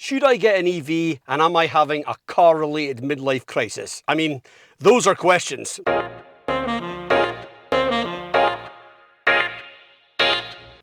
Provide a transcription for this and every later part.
Should I get an EV and am I having a car-related midlife crisis? I mean, those are questions. A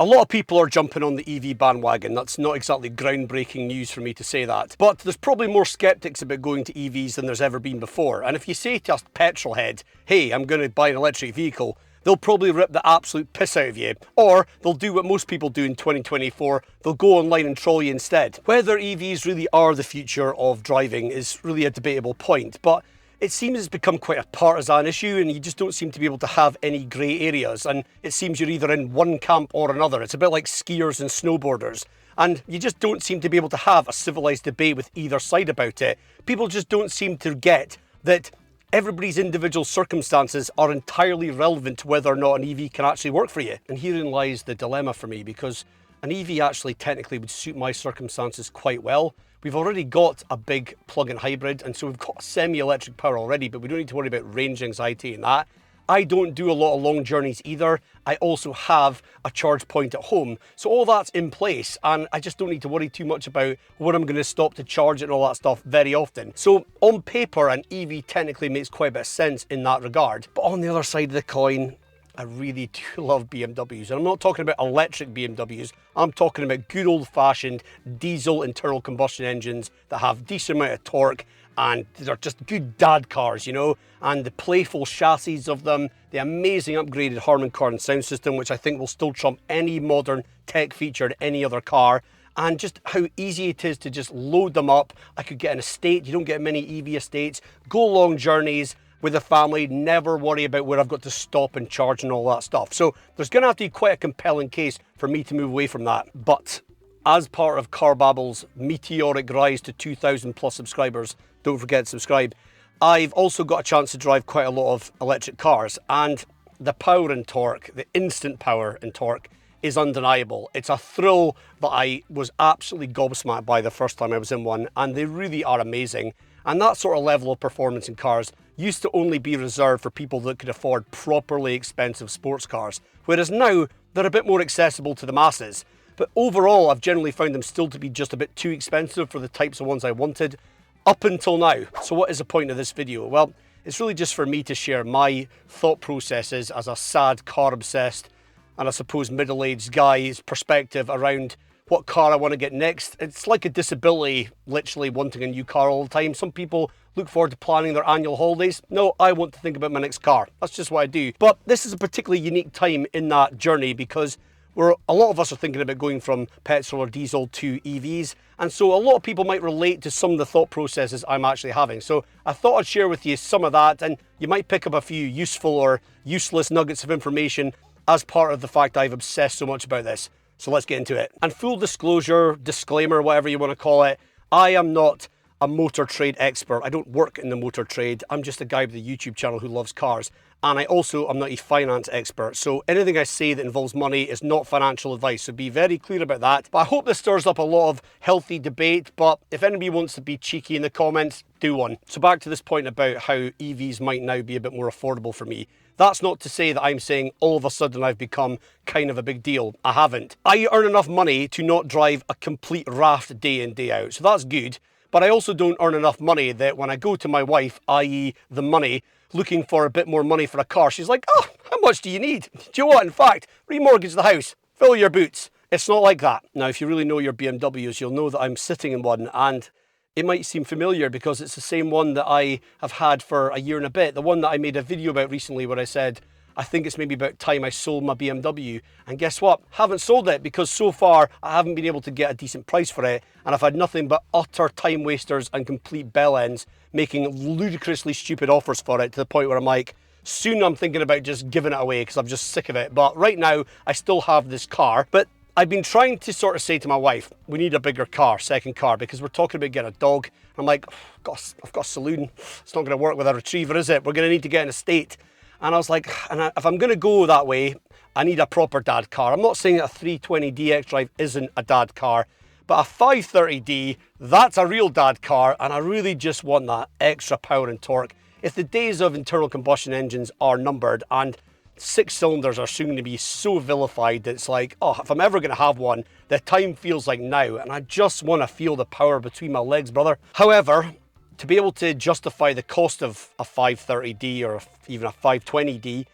lot of people are jumping on the EV bandwagon. That's not exactly groundbreaking news for me to say that. But there's probably more skeptics about going to EVs than there's ever been before. And if you say to a petrol head, hey, I'm going to buy an electric vehicle, they'll probably rip the absolute piss out of you. Or they'll do what most people do in 2024, they'll go online and troll you instead. Whether EVs really are the future of driving is really a debatable point, but it seems it's become quite a partisan issue and you just don't seem to be able to have any grey areas, and it seems you're either in one camp or another. It's a bit like skiers and snowboarders, and you just don't seem to be able to have a civilised debate with either side about it. People just don't seem to get that everybody's individual circumstances are entirely relevant to whether or not an EV can actually work for you. And herein lies the dilemma for me, because an EV actually technically would suit my circumstances quite well. We've already got a big plug-in hybrid, and so we've got semi-electric power already, but we don't need to worry about range anxiety and that. I don't do a lot of long journeys either. I also have a charge point at home. So all that's in place, and I just don't need to worry too much about when I'm going to stop to charge it and all that stuff very often. So on paper, an EV technically makes quite a bit of sense in that regard. But on the other side of the coin, I really do love BMWs. And I'm not talking about electric BMWs. I'm talking about good old-fashioned diesel internal combustion engines that have decent amount of torque, and they're just good dad cars, you know, and the playful chassis of them, the amazing upgraded Harman Kardon sound system, which I think will still trump any modern tech feature in any other car, and just how easy it is to just load them up. I could get an estate. You don't get many EV estates. Go long journeys with a family, never worry about where I've got to stop and charge and all that stuff. So there's going to have to be quite a compelling case for me to move away from that. But as part of Car Babble's meteoric rise to 2,000 plus subscribers, don't forget to subscribe, I've also got a chance to drive quite a lot of electric cars, and the power and torque, the instant power and torque, is undeniable. It's a thrill that I was absolutely gobsmacked by the first time I was in one, and they really are amazing. And that sort of level of performance in cars used to only be reserved for people that could afford properly expensive sports cars, whereas now they're a bit more accessible to the masses. But overall, I've generally found them still to be just a bit too expensive for the types of ones I wanted, up until now. So what is the point of this video? Well, it's really just for me to share my thought processes as a sad car-obsessed and I suppose middle-aged guy's perspective around what car I want to get next. It's like a disability, literally wanting a new car all the time. Some people look forward to planning their annual holidays. No, I want to think about my next car. That's just what I do. But this is a particularly unique time in that journey because a lot of us are thinking about going from petrol or diesel to EVs. And so a lot of people might relate to some of the thought processes I'm actually having. So I thought I'd share with you some of that, and you might pick up a few useful or useless nuggets of information as part of the fact I've obsessed so much about this. So let's get into it. And full disclosure, disclaimer, whatever you want to call it, I am not a motor trade expert. I don't work in the motor trade. I'm just a guy with a YouTube channel who loves cars. And I also am not a finance expert. So anything I say that involves money is not financial advice. So be very clear about that. But I hope this stirs up a lot of healthy debate. But if anybody wants to be cheeky in the comments, do one. So back to this point about how EVs might now be a bit more affordable for me. That's not to say that I'm saying all of a sudden I've become kind of a big deal. I haven't. I earn enough money to not drive a complete raft day in, day out. So that's good. But I also don't earn enough money that when I go to my wife, i.e. the money, looking for a bit more money for a car, she's like, oh, how much do you need? Do you know what? In fact, remortgage the house, fill your boots. It's not like that. Now, if you really know your BMWs, you'll know that I'm sitting in one, and it might seem familiar because it's the same one that I have had for a year and a bit. The one that I made a video about recently where I said, I think it's maybe about time I sold my BMW. And guess what? Haven't sold it because so far I haven't been able to get a decent price for it. And I've had nothing but utter time wasters and complete bell ends making ludicrously stupid offers for it to the point where I'm like, soon I'm thinking about just giving it away because I'm just sick of it. But right now I still have this car. But I've been trying to sort of say to my wife, we need a bigger car, second car, because we're talking about getting a dog. I'm like, I've got a saloon. It's not going to work with a retriever, is it? We're going to need to get an estate. And I was like, if I'm going to go that way, I need a proper dad car. I'm not saying that a 320D xDrive isn't a dad car, but a 530D, that's a real dad car, and I really just want that extra power and torque. If the days of internal combustion engines are numbered, and 6 cylinders are soon going to be so vilified that it's like, oh, if I'm ever going to have one, the time feels like now, and I just want to feel the power between my legs, brother. However, to be able to justify the cost of a 530D or even a 520D,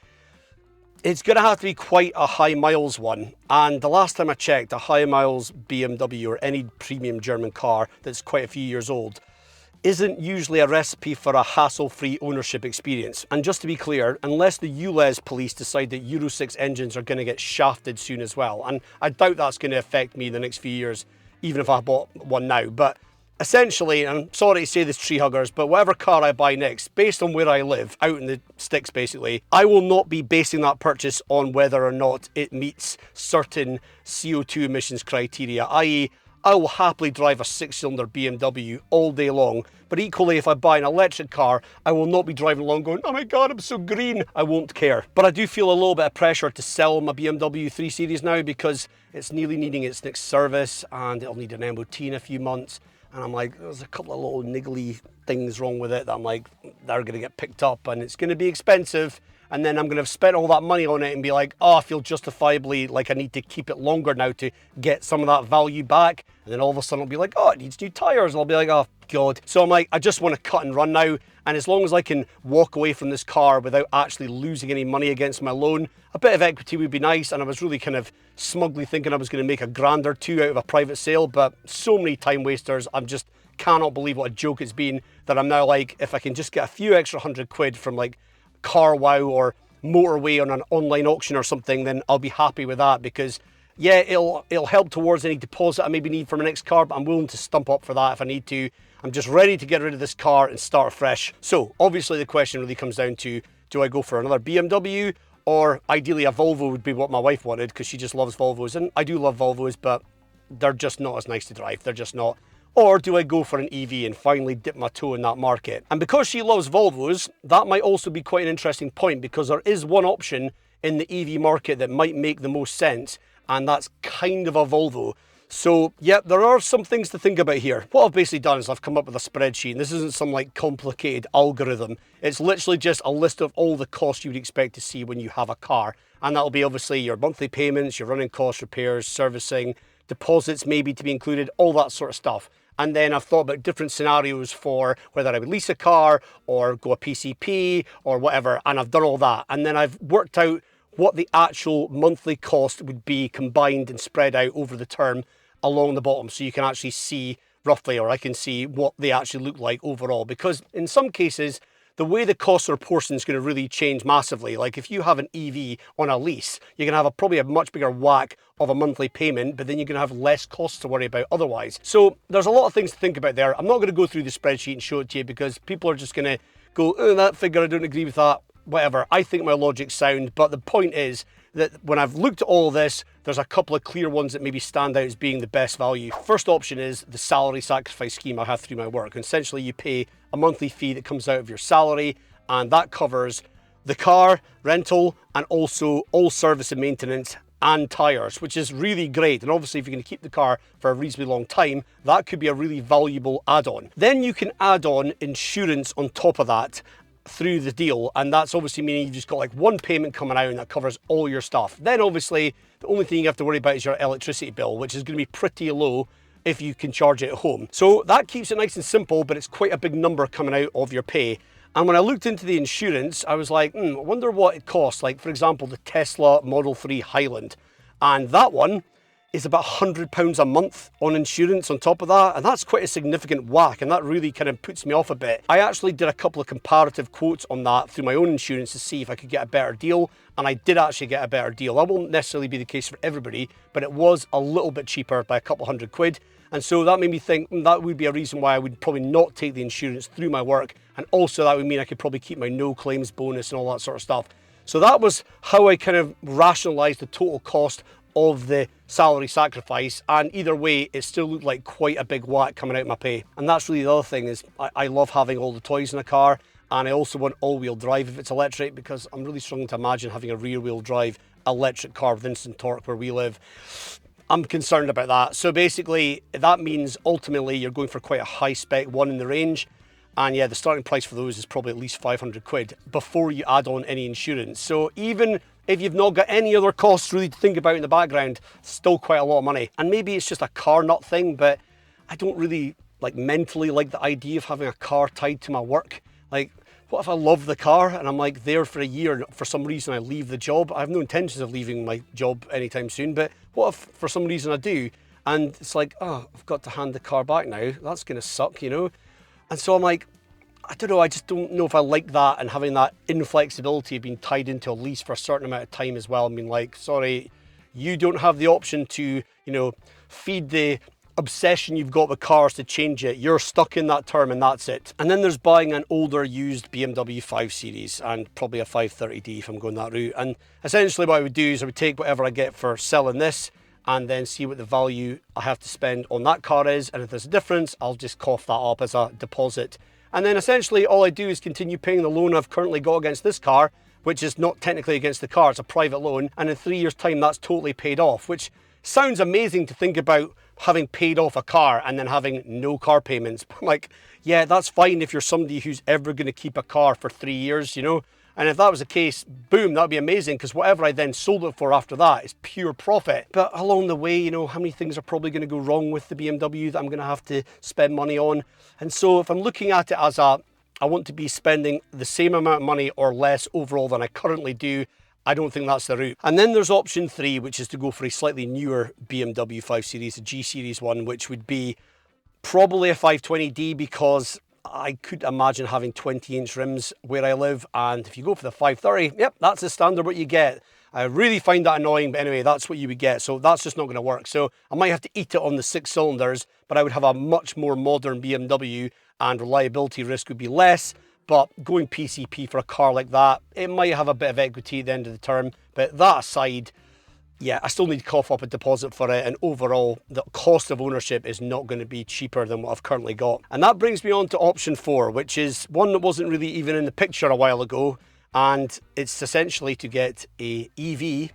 it's going to have to be quite a high miles one. And the last time I checked, a high miles BMW or any premium German car that's quite a few years old isn't usually a recipe for a hassle-free ownership experience. And just to be clear, unless the ULEZ police decide that Euro 6 engines are going to get shafted soon as well, and I doubt that's going to affect me in the next few years, even if I bought one now. But essentially, and I'm sorry to say this, tree huggers, but whatever car I buy next, based on where I live, out in the sticks basically, I will not be basing that purchase on whether or not it meets certain CO2 emissions criteria, i.e. I will happily drive a 6-cylinder BMW all day long, but equally if I buy an electric car, I will not be driving along going, oh my god, I'm so green. I won't care. But I do feel a little bit of pressure to sell my BMW 3 Series now because it's nearly needing its next service and it'll need an MOT in a few months. And I'm like, there's a couple of little niggly things wrong with it that I'm like, they're going to get picked up and it's going to be expensive. And then I'm going to have spent all that money on it and be like, oh, I feel justifiably like I need to keep it longer now to get some of that value back. And then all of a sudden I'll be like, oh, it needs new tires. And I'll be like, oh, God. So I'm like, I just want to cut and run now. And as long as I can walk away from this car without actually losing any money against my loan, a bit of equity would be nice. And I was really kind of smugly thinking I was going to make $1,000 or $2,000 out of a private sale. But so many time wasters, I'm just cannot believe what a joke it's been that I'm now like, if I can just get a few extra £100 from like CarWow or Motorway on an online auction or something, then I'll be happy with that, because yeah, it'll help towards any deposit I maybe need for my next car, but I'm willing to stump up for that if I need to. I'm just ready to get rid of this car and start fresh. So obviously the question really comes down to, do I go for another BMW, or ideally a Volvo would be what my wife wanted because she just loves Volvos, and I do love Volvos, but they're just not as nice to drive. They're just not. Or do I go for an EV and finally dip my toe in that market? And because she loves Volvos, that might also be quite an interesting point, because there is one option in the EV market that might make the most sense, and that's kind of a Volvo. So yeah, there are some things to think about here. What I've basically done is I've come up with a spreadsheet, and this isn't some like complicated algorithm. It's literally just a list of all the costs you would expect to see when you have a car. And that'll be obviously your monthly payments, your running costs, repairs, servicing, deposits maybe to be included, all that sort of stuff. And then I've thought about different scenarios for whether I would lease a car or go a PCP or whatever. And I've done all that. And then I've worked out what the actual monthly cost would be combined and spread out over the term along the bottom. So you can actually see roughly, or I can see what they actually look like overall. Because in some cases, the way the costs are portioned is going to really change massively. Like if you have an EV on a lease, you're going to have probably a much bigger whack of a monthly payment, but then you're going to have less costs to worry about otherwise. So there's a lot of things to think about there. I'm not going to go through the spreadsheet and show it to you because people are just going to go, oh, that figure, I don't agree with that, whatever. I think my logic's sound, but the point is that when I've looked at all this, there's a couple of clear ones that maybe stand out as being the best value. First option is the salary sacrifice scheme I have through my work. And essentially you pay a monthly fee that comes out of your salary, and that covers the car, rental, and also all service and maintenance and tires, which is really great. And obviously if you're going to keep the car for a reasonably long time, that could be a really valuable add-on. Then you can add on insurance on top of that through the deal, and that's obviously meaning you've just got like one payment coming out and that covers all your stuff. Then obviously the only thing you have to worry about is your electricity bill, which is going to be pretty low if you can charge it at home. So that keeps it nice and simple, but it's quite a big number coming out of your pay. And when I looked into the insurance, I was like, I wonder what it costs. Like, for example, the Tesla Model 3 Highland. And that one is about £100 a month on insurance on top of that. And that's quite a significant whack. And that really kind of puts me off a bit. I actually did a couple of comparative quotes on that through my own insurance to see if I could get a better deal. And I did actually get a better deal. That won't necessarily be the case for everybody, but it was a little bit cheaper by a couple £100. And so that made me think that would be a reason why I would probably not take the insurance through my work. And also that would mean I could probably keep my no claims bonus and all that sort of stuff. So that was how I kind of rationalized the total cost of the salary sacrifice. And either way, it still looked like quite a big whack coming out of my pay. And that's really the other thing is I love having all the toys in a car. And I also want all-wheel drive if it's electric, because I'm really struggling to imagine having a rear-wheel drive electric car with instant torque where we live. I'm concerned about that. So basically, that means ultimately you're going for quite a high spec one in the range. And yeah, the starting price for those is probably at least £500 before you add on any insurance. So even if you've not got any other costs really to think about in the background, still quite a lot of money. And maybe it's just a car nut thing, but I don't really mentally like the idea of having a car tied to my work. Like, what if I love the car and I'm like there for a year and for some reason I leave the job? I have no intentions of leaving my job anytime soon, but what if for some reason I do? And it's like, oh, I've got to hand the car back now. That's gonna suck, you know? And so I'm like, I don't know, I just don't know if I like that, and having that inflexibility of being tied into a lease for a certain amount of time as well. I mean, like, sorry, you don't have the option to, you know, feed the obsession you've got with cars to change it. You're stuck in that term and that's it. And then there's buying an older used BMW 5 Series and probably a 530D if I'm going that route. And essentially what I would do is I would take whatever I get for selling this and then see what the value I have to spend on that car is. And if there's a difference, I'll just cough that up as a deposit. And then essentially all I do is continue paying the loan I've currently got against this car, which is not technically against the car, it's a private loan. And in 3 years' time, that's totally paid off, which sounds amazing to think about, having paid off a car and then having no car payments. I'm like, yeah, that's fine if you're somebody who's ever going to keep a car for 3 years, you know? And if that was the case, boom, that'd be amazing, because whatever I then sold it for after that is pure profit. But along the way, you know, how many things are probably going to go wrong with the BMW that I'm going to have to spend money on? And so if I'm looking at it as I want to be spending the same amount of money or less overall than I currently do, I don't think that's the route. And then there's option 3, which is to go for a slightly newer BMW 5 Series, a G Series one, which would be probably a 520D, because I could imagine having 20-inch rims where I live. And if you go for the 530, yep, that's the standard what you get. I really find that annoying, but anyway, that's what you would get. So that's just not going to work. So I might have to eat it on the 6 cylinders, but I would have a much more modern BMW and reliability risk would be less. But going PCP for a car like that, it might have a bit of equity at the end of the term. But that aside, yeah, I still need to cough up a deposit for it. And overall, the cost of ownership is not going to be cheaper than what I've currently got. And that brings me on to option 4, which is one that wasn't really even in the picture a while ago. And it's essentially to get a EV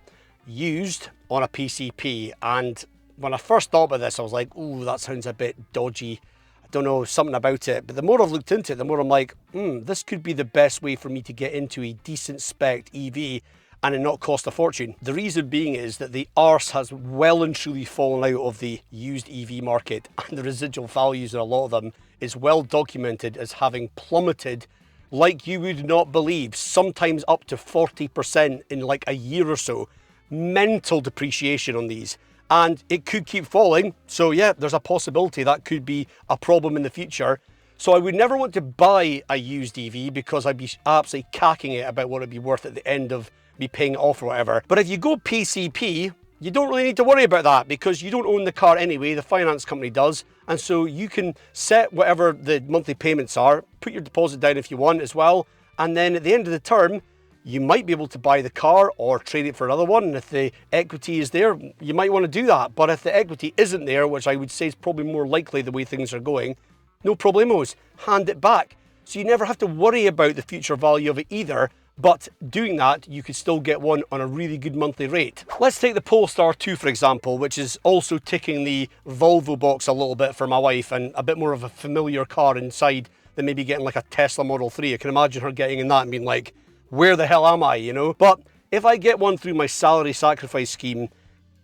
used on a PCP. And when I first thought about this, I was like, ooh, that sounds a bit dodgy. I don't know, something about it. But the more I've looked into it, the more I'm like, this could be the best way for me to get into a decent spec EV and it not cost a fortune. The reason being is that the arse has well and truly fallen out of the used EV market, and the residual values in a lot of them is well documented as having plummeted like you would not believe, sometimes up to 40% in like a year or so. Mental depreciation on these. And it could keep falling. So yeah, there's a possibility that could be a problem in the future. So I would never want to buy a used EV because I'd be absolutely cacking it about what it'd be worth at the end of me paying it off or whatever. But if you go PCP, you don't really need to worry about that because you don't own the car anyway, the finance company does. And so you can set whatever the monthly payments are, put your deposit down if you want as well. And then at the end of the term, you might be able to buy the car or trade it for another one. And if the equity is there, you might want to do that. But if the equity isn't there, which I would say is probably more likely the way things are going, no problemos, hand it back. So you never have to worry about the future value of it either. But doing that, you could still get one on a really good monthly rate. Let's take the Polestar 2, for example, which is also ticking the Volvo box a little bit for my wife and a bit more of a familiar car inside than maybe getting like a Tesla Model 3. I can imagine her getting in that and being like, where the hell am I, you know? But if I get one through my salary sacrifice scheme,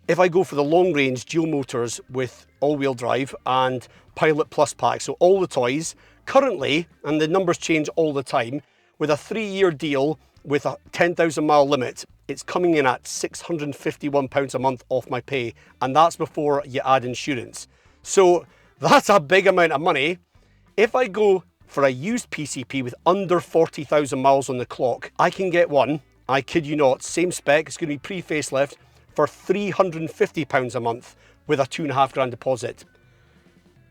if I go for the long range dual motors with all-wheel drive and Pilot Plus pack, so all the toys, currently, and the numbers change all the time, with a 3-year deal with a 10,000 mile limit, it's coming in at £651 a month off my pay, and that's before you add insurance. So that's a big amount of money. If I go for a used PCP with under 40,000 miles on the clock, I can get one, I kid you not, same spec, it's going to be pre-facelift, for £350 a month with a 2.5 grand deposit.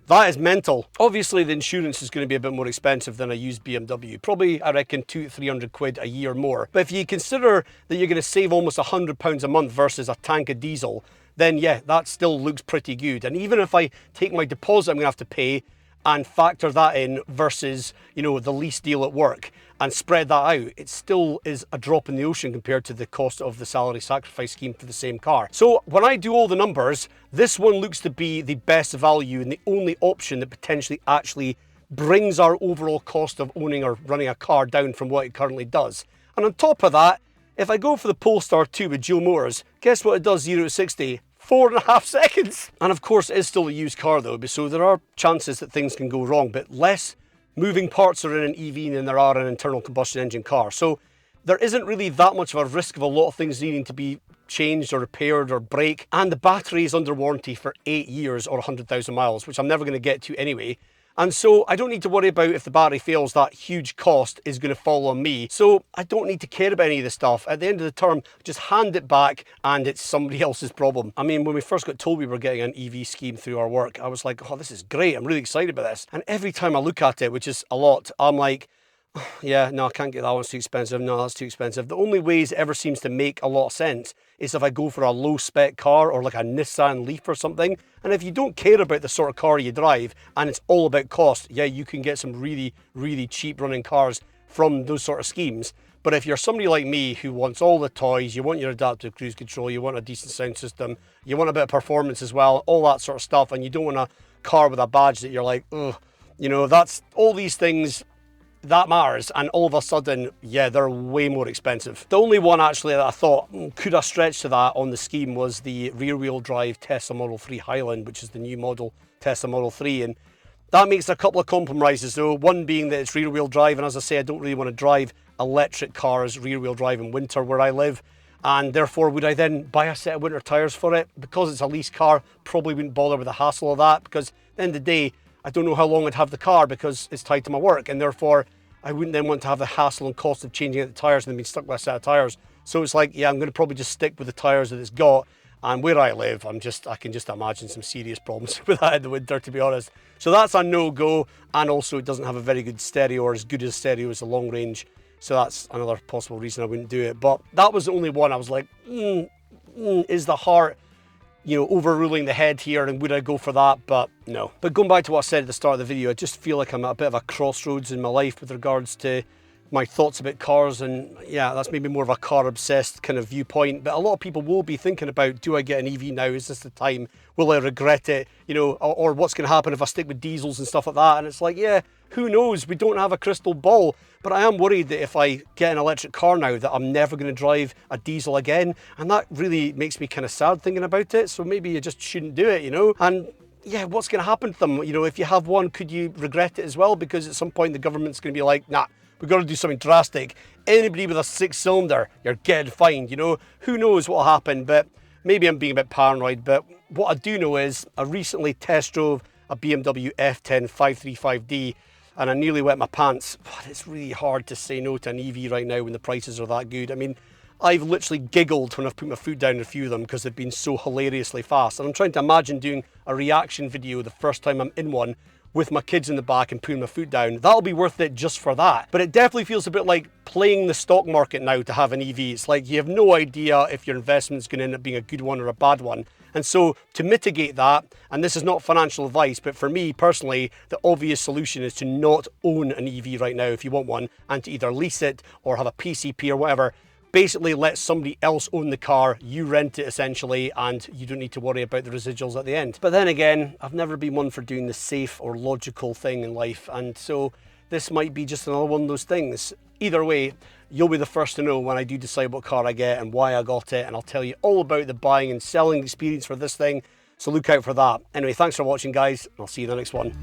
That is mental. Obviously the insurance is going to be a bit more expensive than a used BMW. Probably, I reckon, £200-300 a year more. But if you consider that you're going to save almost £100 a month versus a tank of diesel, then yeah, that still looks pretty good. And even if I take my deposit I'm going to have to pay and factor that in versus, you know, the lease deal at work and spread that out, it still is a drop in the ocean compared to the cost of the salary sacrifice scheme for the same car. So when I do all the numbers, this one looks to be the best value and the only option that potentially actually brings our overall cost of owning or running a car down from what it currently does. And on top of that, If I go for the Polestar 2 with Joe Motors, guess what it does 0 to 60? 4.5 seconds. And of course, it is still a used car though, so there are chances that things can go wrong, but less moving parts are in an EV than there are in an internal combustion engine car. So there isn't really that much of a risk of a lot of things needing to be changed or repaired or break. And the battery is under warranty for 8 years or 100,000 miles, which I'm never going to get to anyway. And so I don't need to worry about if the battery fails, that huge cost is going to fall on me. So I don't need to care about any of this stuff. At the end of the term, just hand it back and it's somebody else's problem. I mean, when we first got told we were getting an EV scheme through our work, I was like, oh, this is great. I'm really excited about this. And every time I look at it, which is a lot, I'm like, yeah, no, I can't get that one, it's too expensive. No, that's too expensive. The only ways it ever seems to make a lot of sense is if I go for a low spec car or like a Nissan Leaf or something. And if you don't care about the sort of car you drive and it's all about cost, yeah, you can get some really, really cheap running cars from those sort of schemes. But if you're somebody like me who wants all the toys, you want your adaptive cruise control, you want a decent sound system, you want a bit of performance as well, all that sort of stuff, and you don't want a car with a badge that you're like, ugh, you know, that's all these things that matters, and all of a sudden, yeah, they're way more expensive. The only one actually that I thought could I stretch to that on the scheme was the rear-wheel drive Tesla Model 3 Highland, which is the new model Tesla Model 3, and that makes a couple of compromises though. One being that it's rear-wheel drive, and as I say, I don't really want to drive electric cars rear-wheel drive in winter where I live, and therefore would I then buy a set of winter tyres for it? Because it's a lease car, probably wouldn't bother with the hassle of that, because at the end of the day, I don't know how long I'd have the car because it's tied to my work, and therefore I wouldn't then want to have the hassle and cost of changing out the tyres and then being stuck with a set of tyres. So it's like, yeah, I'm going to probably just stick with the tyres that it's got. And where I live, I can just imagine some serious problems with that in the winter, to be honest. So that's a no-go. And also it doesn't have a very good stereo, or as good as stereo as the long range. So that's another possible reason I wouldn't do it. But that was the only one I was like, is the heart, you know, overruling the head here, and would I go for that? But no. But going back to what I said at the start of the video, I just feel like I'm at a bit of a crossroads in my life with regards to my thoughts about cars, and yeah, that's maybe more of a car obsessed kind of viewpoint. But a lot of people will be thinking about, do I get an EV now? Is this the time? Will I regret it? You know, or what's going to happen if I stick with diesels and stuff like that? And it's like, yeah, who knows? We don't have a crystal ball. But I am worried that if I get an electric car now, that I'm never going to drive a diesel again. And that really makes me kind of sad thinking about it. So maybe you just shouldn't do it, you know? And yeah, what's going to happen to them? You know, if you have one, could you regret it as well? Because at some point the government's going to be like, nah, we've got to do something drastic. Anybody with a 6-cylinder, you're getting fined, you know? Who knows what will happen? But maybe I'm being a bit paranoid. But what I do know is I recently test drove a BMW F10 535D, and I nearly wet my pants. But it's really hard to say no to an EV right now when the prices are that good. I mean, I've literally giggled when I've put my foot down in a few of them because they've been so hilariously fast. And I'm trying to imagine doing a reaction video the first time I'm in one with my kids in the back and putting my foot down. That'll be worth it just for that. But it definitely feels a bit like playing the stock market now to have an EV. It's like you have no idea if your investment's going to end up being a good one or a bad one. And so to mitigate that, and this is not financial advice, but for me personally, the obvious solution is to not own an EV right now if you want one, and to either lease it or have a PCP or whatever. Basically let somebody else own the car, you rent it essentially, and you don't need to worry about the residuals at the end. But then again, I've never been one for doing the safe or logical thing in life, and so this might be just another one of those things. Either way, you'll be the first to know when I do decide what car I get and why I got it, and I'll tell you all about the buying and selling experience for this thing, so look out for that. Anyway, thanks for watching guys, and I'll see you in the next one.